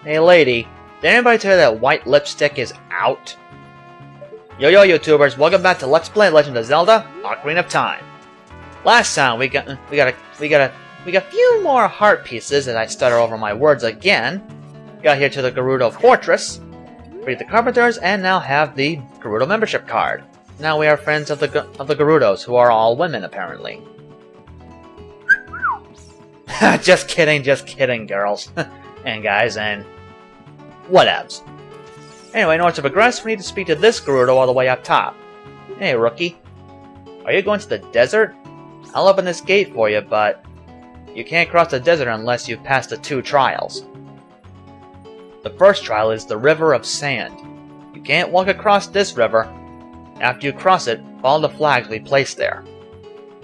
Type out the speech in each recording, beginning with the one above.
Hey lady, did anybody tell you that white lipstick is out? Yo YouTubers, welcome back to Let's Play Legend of Zelda: Ocarina of Time. Last time we got a few more heart pieces as I stutter over my words again. Got here to the Gerudo Fortress, freed the Carpenters, and now have the Gerudo membership card. Now we are friends of the Gerudos, who are all women apparently. just kidding, girls and guys, and whatevs. Anyway, in order to progress, we need to speak to this Gerudo all the way up top. Hey, rookie. Are you going to the desert? I'll open this gate for you, but you can't cross the desert unless you've passed the 2 trials. The first trial is the River of Sand. You can't walk across this river. After you cross it, follow the flags we placed there.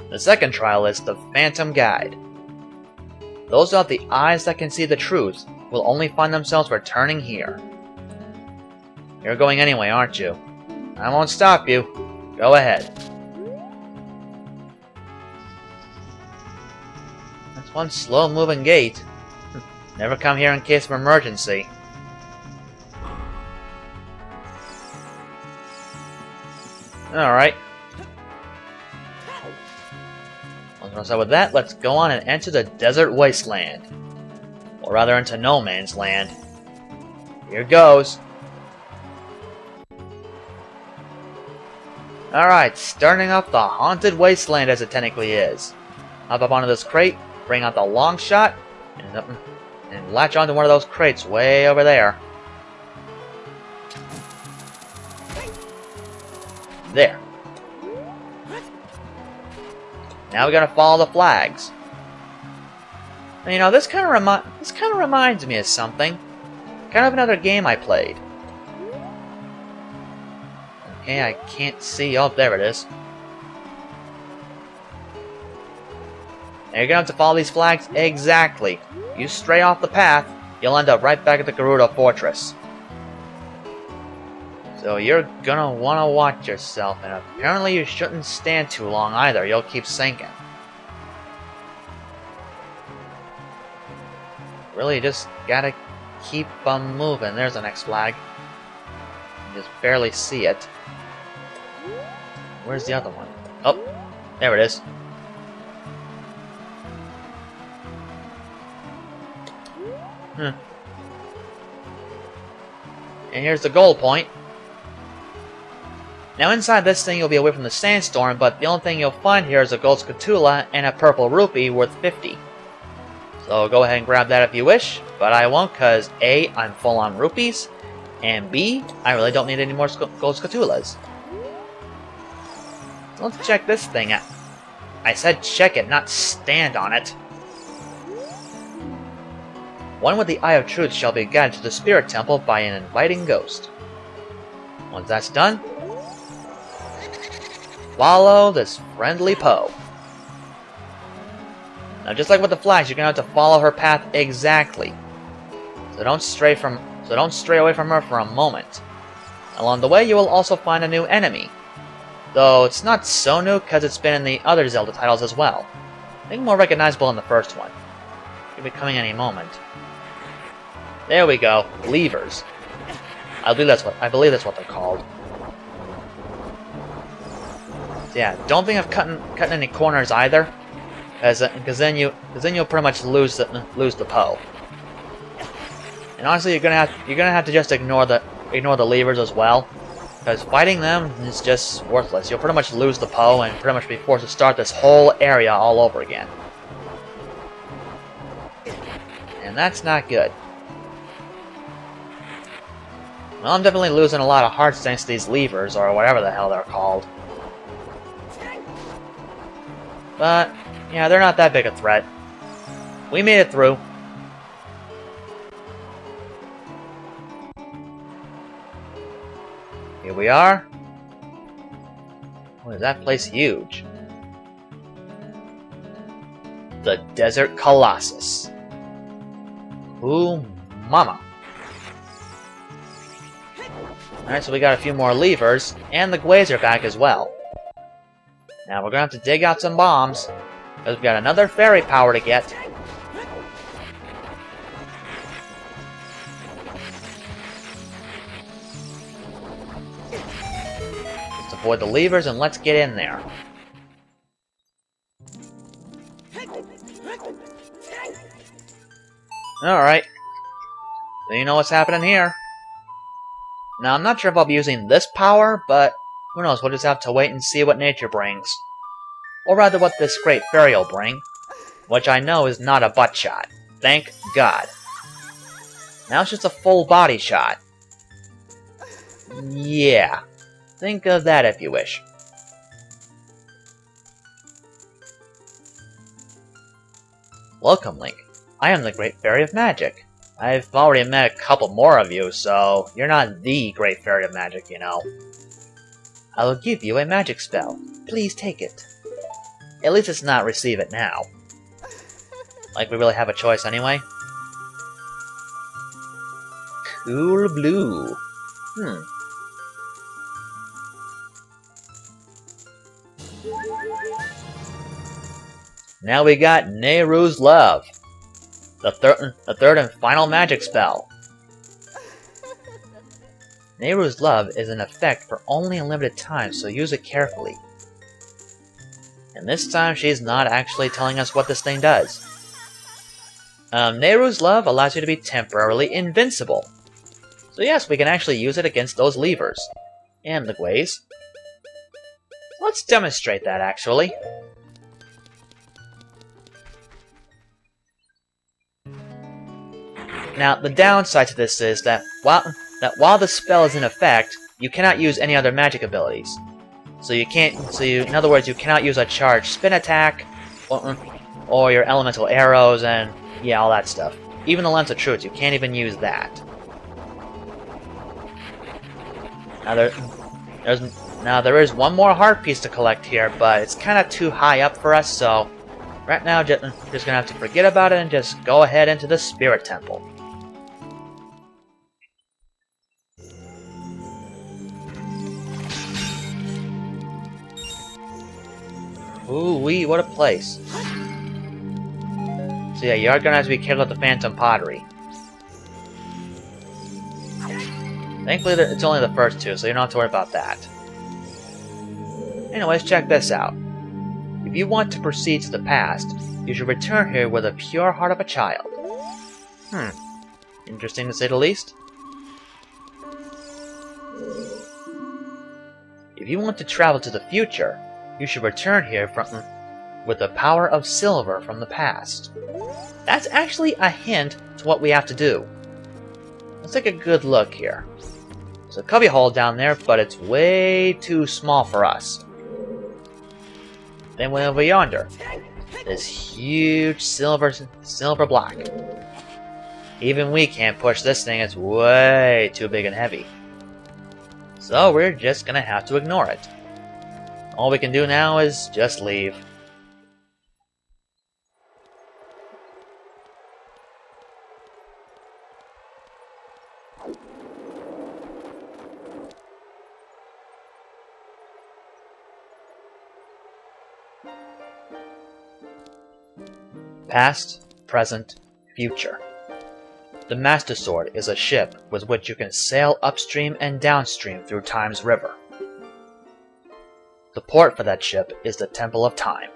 The second trial is the Phantom Guide. Those without the eyes that can see the truth will only find themselves returning here. You're going anyway, aren't you? I won't stop you. Go ahead. That's one slow-moving gate. Never come here in case of emergency. Alright. So with that, let's go on and enter the Desert Wasteland. Or rather into No Man's Land. Here goes. Alright, starting up the Haunted Wasteland as it technically is. Hop up onto this crate, bring out the long shot, and latch onto one of those crates way over there. There. Now we gotta follow the flags. And, you know, this kind of reminds me of something. Kind of another game I played. Okay, I can't see. Oh, there it is. Now you're gonna have to follow these flags exactly. You stray off the path, you'll end up right back at the Gerudo Fortress. So you're gonna wanna watch yourself, and apparently you shouldn't stand too long either, you'll keep sinking. Really, you just gotta keep on moving. There's the next flag. You just barely see it. Where's the other one? Oh, there it is. And here's the goal point. Now inside this thing you'll be away from the sandstorm, but the only thing you'll find here is a gold scatula and a purple rupee worth 50. So go ahead and grab that if you wish, but I won't because A, I'm full on rupees, and B, I really don't need any more gold scatulas. So let's check this thing out. I said check it, not stand on it. One with the Eye of Truth shall be guided to the Spirit Temple by an inviting ghost. Once that's done, follow this friendly Poe. Now, just like with the flags, you're gonna have to follow her path exactly. So don't stray away from her for a moment. Along the way, you will also find a new enemy, though it's not so new because it's been in the other Zelda titles as well. I think more recognizable in the first one. Could be coming any moment. There we go, levers. I believe that's what they're called. So yeah, don't think of cutting any corners either, because then you'll pretty much lose the Poe. And honestly, you're gonna have to just ignore the levers as well, because fighting them is just worthless. You'll pretty much lose the Poe and pretty much be forced to start this whole area all over again. And that's not good. Well, I'm definitely losing a lot of hearts thanks to these levers, or whatever the hell they're called. But, yeah, they're not that big a threat. We made it through. Here we are. Boy, is that place huge. The Desert Colossus. Ooh, mama. Alright, so we got a few more levers, and the Gways are back as well. Now we're gonna have to dig out some bombs, because we've got another fairy power to get. avoid the levers and let's get in there. Alright. So you know what's happening here. Now, I'm not sure if I'll be using this power, but who knows, we'll just have to wait and see what nature brings. Or rather, what this great fairy will bring. Which I know is not a butt shot. Thank God. Now it's just a full body shot. Yeah. Think of that if you wish. Welcome, Link. I am the Great Fairy of Magic. I've already met a couple more of you, so you're not the Great Fairy of Magic, you know. I will give you a magic spell. Please take it. At least it's not receive it now. Like we really have a choice anyway. Cool blue. Now we got Nabooru's Love. The third and final magic spell. Nabooru's Love is an effect for only a limited time, so use it carefully. And this time she's not actually telling us what this thing does. Nabooru's Love allows you to be temporarily invincible. So yes, we can actually use it against those levers. And the ways. Let's demonstrate that, actually. Now, the downside to this is that while the spell is in effect, you cannot use any other magic abilities. In other words, you cannot use a charged spin attack, or your elemental arrows, and yeah, all that stuff. Even the Lens of Truth, you can't even use that. Now there is one more heart piece to collect here, but it's kind of too high up for us, so right now just gonna have to forget about it and just go ahead into the Spirit Temple. Ooh-wee, what a place. So yeah, you are gonna have to be careful with the Phantom Pottery. Thankfully, it's only the first two, so you don't have to worry about that. Anyways, check this out. If you want to proceed to the past, you should return here with a pure heart of a child. Interesting to say the least. If you want to travel to the future, you should return here with the power of silver from the past. That's actually a hint to what we have to do. Let's take a good look here. There's a cubby hole down there, but it's way too small for us. Then way over yonder, this huge silver block. Even we can't push this thing, it's way too big and heavy. So we're just gonna have to ignore it. All we can do now is just leave. Past, present, future. The Master Sword is a ship with which you can sail upstream and downstream through Time's river. The port for that ship is the Temple of Time.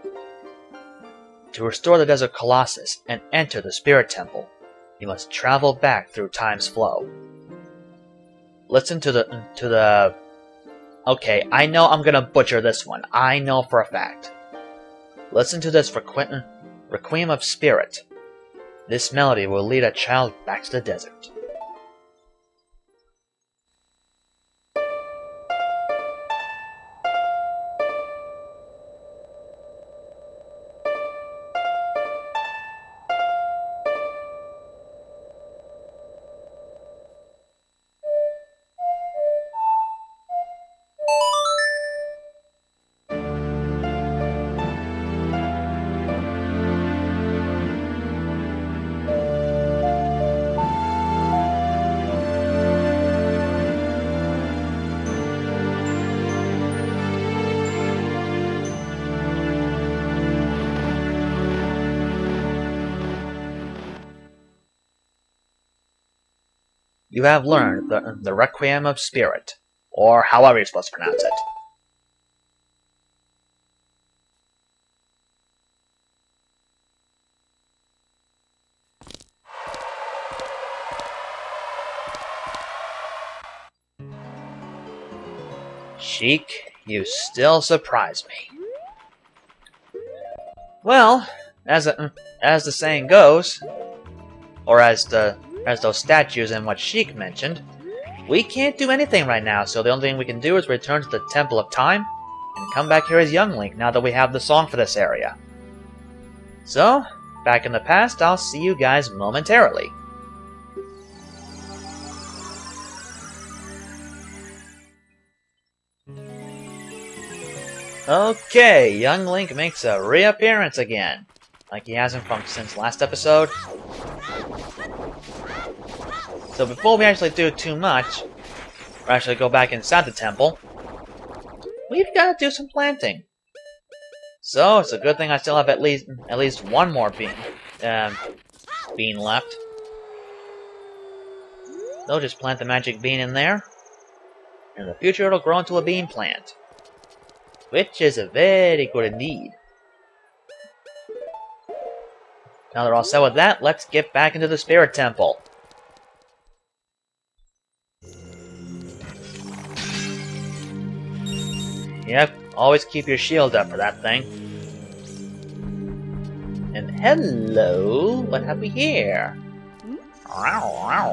To restore the Desert Colossus and enter the Spirit Temple, you must travel back through Time's flow. Listen to the... Okay, I know I'm gonna butcher this one. I know for a fact. Listen to this Requiem of Spirit. This melody will lead a child back to the desert. You have learned the Requiem of Spirit, or however you're supposed to pronounce it. Sheik, you still surprise me. Well, as the saying goes, or as those statues in what Sheik mentioned, we can't do anything right now, so the only thing we can do is return to the Temple of Time and come back here as young Link now that we have the song for this area. So, back in the past, I'll see you guys momentarily. Okay, young Link makes a reappearance again, like he hasn't since last episode. So before we actually do too much, or actually go back inside the temple, we've got to do some planting. So it's a good thing I still have at least one more bean left. So just plant the magic bean in there. In the future it'll grow into a bean plant, which is very good indeed. Now they're all set with that, let's get back into the Spirit Temple. Yep, always keep your shield up for that thing. And hello, what have we here? I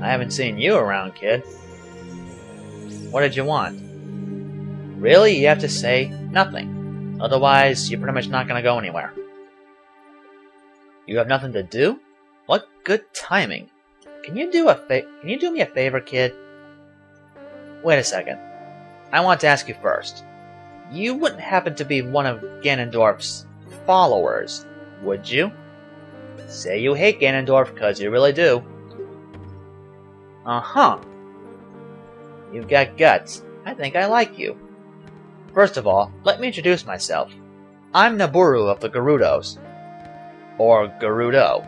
haven't seen you around, kid. What did you want? Really? You have to say nothing. Otherwise, you're pretty much not going to go anywhere. You have nothing to do? What good timing. Can you do me a favor, kid? Wait a second. I want to ask you first. You wouldn't happen to be one of Ganondorf's followers, would you? Say you hate Ganondorf, cause you really do. Uh-huh. You've got guts. I think I like you. First of all, let me introduce myself. I'm Nabooru of the Gerudos. Or Gerudo.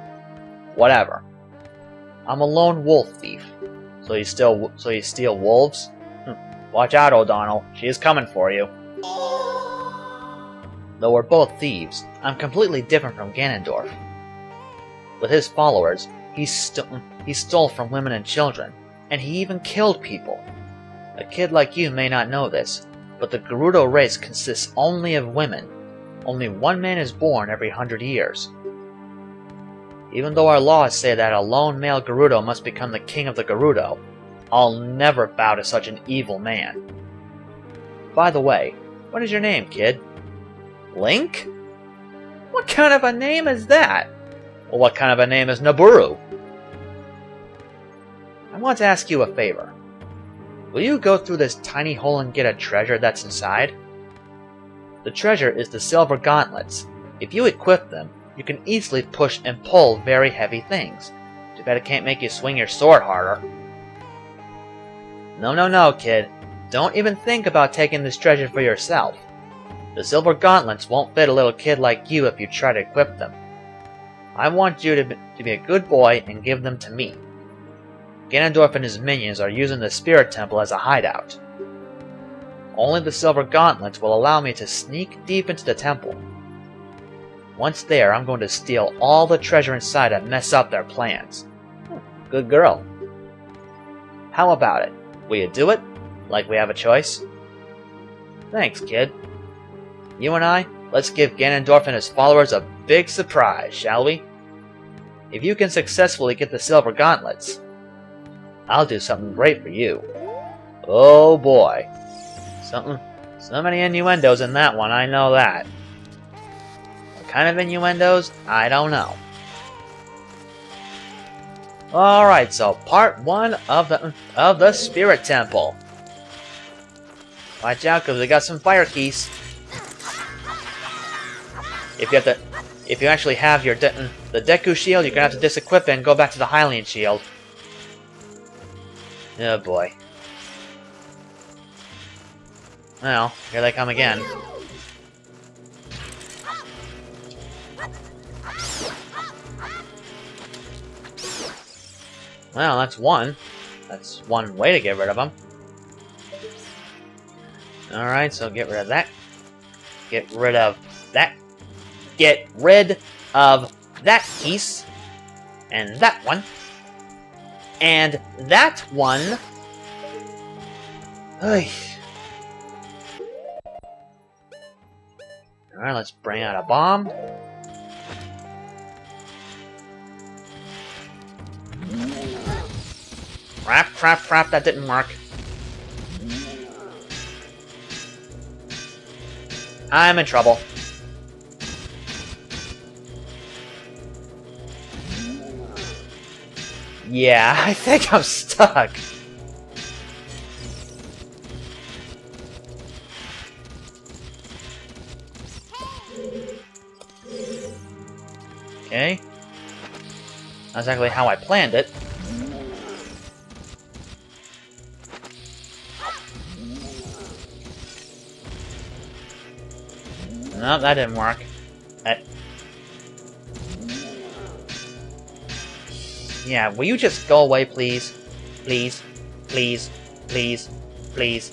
Whatever. I'm a lone wolf thief. So you steal wolves? Watch out, O'Donnell. She is coming for you. Though we're both thieves, I'm completely different from Ganondorf. With his followers, he stole from women and children, and he even killed people. A kid like you may not know this, but the Gerudo race consists only of women. Only one man is born every 100 years. Even though our laws say that a lone male Gerudo must become the king of the Gerudo, I'll never bow to such an evil man. By the way, what is your name, kid? Link? What kind of a name is that? Well, what kind of a name is Nabooru? I want to ask you a favor. Will you go through this tiny hole and get a treasure that's inside? The treasure is the silver gauntlets. If you equip them, you can easily push and pull very heavy things. Too bad it can't make you swing your sword harder. No, kid. Don't even think about taking this treasure for yourself. The silver gauntlets won't fit a little kid like you if you try to equip them. I want you to be a good boy and give them to me. Ganondorf and his minions are using the Spirit Temple as a hideout. Only the silver gauntlets will allow me to sneak deep into the temple. Once there, I'm going to steal all the treasure inside and mess up their plans. Good girl. How about it? Will you do it? Like we have a choice? Thanks, kid. You and I, let's give Ganondorf and his followers a big surprise, shall we? If you can successfully get the silver gauntlets, I'll do something great for you. Oh boy. So many innuendos in that one, I know that. What kind of innuendos? I don't know. Alright, so part 1 of the Spirit Temple. Watch out, because we got some fire keys. If you actually have the Deku shield, you're gonna have to disequip it and go back to the Hylian shield. Oh boy. Well, here they come again. Well, that's one. That's one way to get rid of them. Alright, so get rid of that. Get rid of that. Get rid of that piece. And that one. And that one. Alright, let's bring out a bomb. Crap, that didn't work. I'm in trouble. Yeah, I think I'm stuck. Okay. That's exactly how I planned it. No, that didn't work. Yeah, will you just go away, please? Please, please, please, please.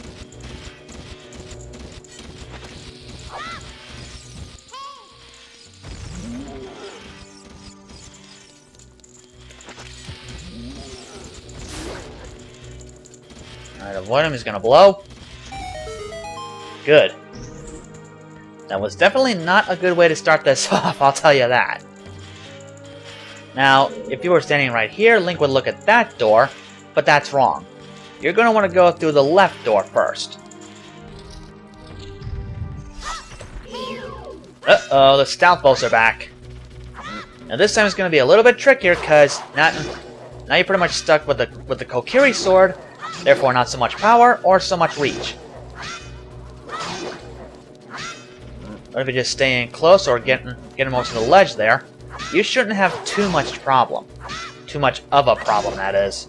Alright, avoid him, he's gonna blow. Good. That was definitely not a good way to start this off, I'll tell you that. Now, if you were standing right here, Link would look at that door, but that's wrong. You're going to want to go through the left door first. Uh-oh, the Stout Bolts are back. Now this time it's going to be a little bit trickier, because now you're pretty much stuck with the Kokiri sword, therefore not so much power or so much reach. But if you just stay in close or get him over to the ledge there, you shouldn't have too much problem. Too much of a problem, that is.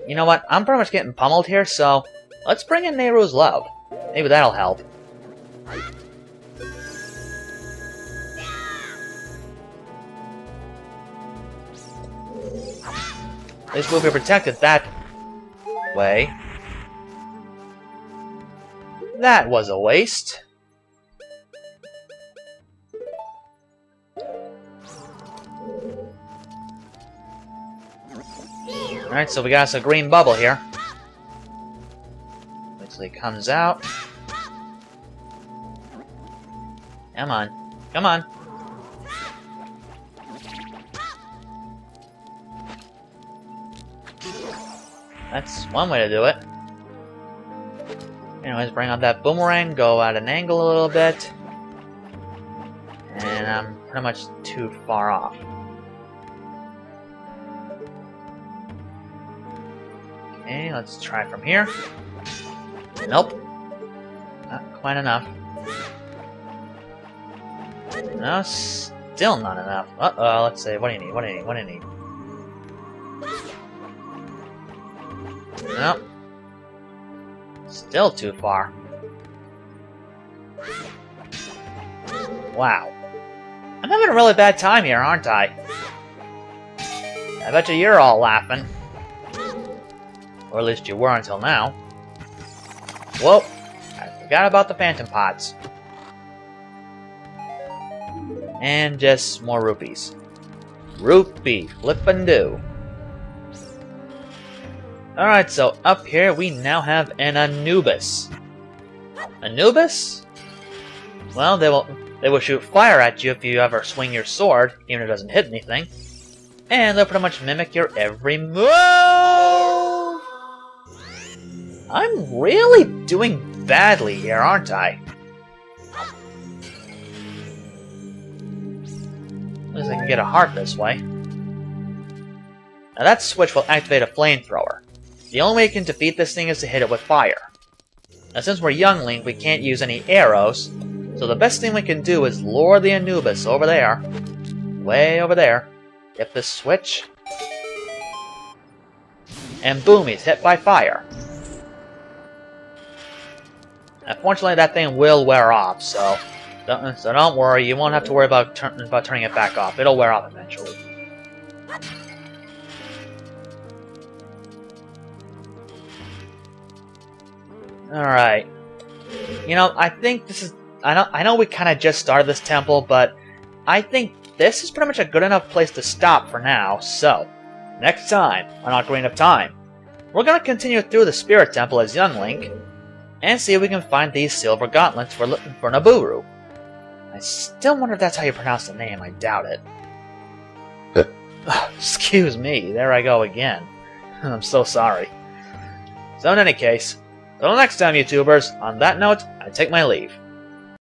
You know what? I'm pretty much getting pummeled here, so let's bring in Nehru's Love. Maybe that'll help. At least we'll be protected that way. That was a waste. Alright, so we got us a green bubble here. Wait till he comes out. Come on. Come on. That's one way to do it. Anyways, bring out that boomerang, go at an angle a little bit. And I'm pretty much too far off. Okay, let's try from here. Nope. Not quite enough. No, still not enough. Uh-oh, let's see. What do you need? What do you need? What do you need? Nope. Still too far. Wow. I'm having a really bad time here, aren't I? I bet you're all laughing. Or at least you were until now. Whoa! I forgot about the Phantom Pots. And just more rupees. Rupee, flip and do. Alright, so up here we now have an Anubis. Anubis? Well, they will shoot fire at you if you ever swing your sword, even if it doesn't hit anything. And they'll pretty much mimic your every move! I'm really doing badly here, aren't I? At least I can get a heart this way. Now that switch will activate a flamethrower. The only way you can defeat this thing is to hit it with fire. Now since we're young Link, we can't use any arrows, so the best thing we can do is lure the Anubis over there. Way over there. Hit the switch. And boom, he's hit by fire. Unfortunately, that thing will wear off, so don't worry, you won't have to worry about turning it back off. It'll wear off eventually. Alright. You know, I think this is... I know we kind of just started this temple, but I think this is pretty much a good enough place to stop for now, so Next time on Ocarina of Time, we're going to continue through the Spirit Temple as young Link, and see if we can find these silver gauntlets for Nabooru. I still wonder if that's how you pronounce the name, I doubt it. Excuse me, there I go again. I'm so sorry. So in any case, until next time, YouTubers, on that note, I take my leave.